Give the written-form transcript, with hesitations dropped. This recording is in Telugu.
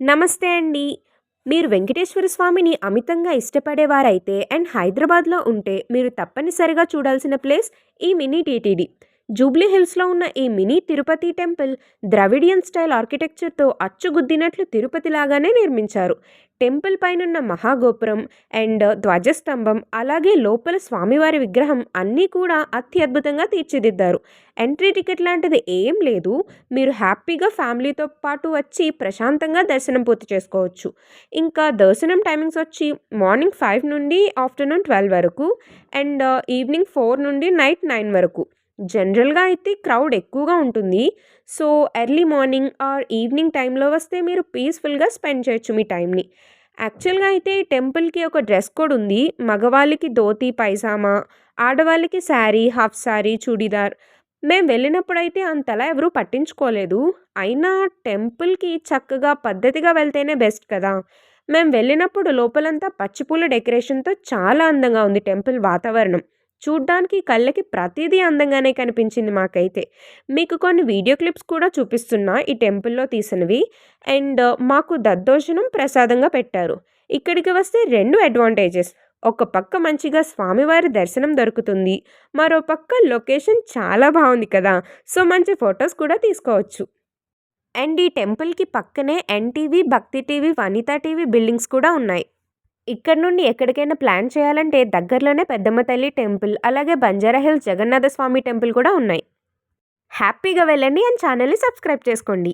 నమస్తే అండి. మీరు వెంకటేశ్వర స్వామిని అమితంగా ఇష్టపడేవారైతే అండ్ హైదరాబాద్‌లో ఉంటే మీరు తప్పనిసరిగా చూడాల్సిన ప్లేస్ ఈ మినీ టీటీడీ. జూబ్లీ హిల్స్‌లో ఉన్న ఈ mini Tirupati temple Dravidian style ఆర్కిటెక్చర్‌తో అచ్చుగుద్దినట్లు తిరుపతి లాగానే నిర్మించారు. టెంపుల్ పైనున్న మహాగోపురం అండ్ ధ్వజస్తంభం అలాగే లోపల స్వామివారి విగ్రహం అన్నీ కూడా అత్యద్భుతంగా తీర్చిదిద్దారు. ఎంట్రీ టికెట్ లాంటిది ఏం లేదు. మీరు హ్యాపీగా ఫ్యామిలీతో పాటు వచ్చి ప్రశాంతంగా దర్శనం పూర్తి చేసుకోవచ్చు. ఇంకా దర్శనం టైమింగ్స్ వచ్చి మార్నింగ్ 5 నుండి ఆఫ్టర్‌నూన్ 12 వరకు అండ్ ఈవినింగ్ 4 నుండి నైట్ 9 వరకు. జనరల్‌గా అయితే క్రౌడ్ ఎక్కువగా ఉంటుంది. So, early morning or evening టైంలో వస్తే మీరు పీస్‌ఫుల్‌గా స్పెండ్ చేయొచ్చు మీ టైంని. యాక్చువల్‌గా అయితే ఈ టెంపుల్‌కి ఒక డ్రెస్ కోడ్ ఉంది. మగవాళ్ళకి ధోతి, పైజామా, ఆడవాళ్ళకి శారీ, హాఫ్ శారీ, చూడీదార్. మేము వెళ్ళినప్పుడైతే అంతలా ఎవరు పట్టించుకోలేదు. అయినా టెంపుల్‌కి చక్కగా పద్ధతిగా వెళ్తేనే బెస్ట్ కదా! మేము వెళ్ళినప్పుడు లోపలంతా పచ్చిపూల డెకరేషన్‌తో చాలా అందంగా ఉంది టెంపుల్ వాతావరణం. చూడ్డానికి కళ్ళకి ప్రతీదీ అందంగానే కనిపించింది మాకైతే. మీకు కొన్ని వీడియో క్లిప్స్ కూడా చూపిస్తున్నా ఈ టెంపుల్‌లో తీసినవి. అండ్ మాకు దద్దోజనం ప్రసాదంగా పెట్టారు. ఇక్కడికి వస్తే 2 అడ్వాంటేజెస్. ఒక పక్క మంచిగా స్వామివారి దర్శనం దొరుకుతుంది. మరో పక్క లొకేషన్ చాలా బావుంది కదా! సో, మంచి ఫోటోస్ కూడా తీసుకోవచ్చు. అండ్ ఈ టెంపుల్‌కి పక్కనే ఎన్‌టీవీ, భక్తి టీవీ, వనితా టీవీ బిల్డింగ్స్ కూడా ఉన్నాయి. ఇక్కడి నుండి ఎక్కడికైనా ప్లాన్ చేయాలంటే దగ్గరలోనే పెద్దమ్మ తల్లి టెంపుల్, అలాగే బంజారాహిల్స్ జగన్నాథ స్వామి టెంపుల్ కూడా ఉన్నాయి. హ్యాపీగా వెళ్ళండి అండ్ ఛానల్‌ని సబ్స్క్రైబ్ చేసుకోండి.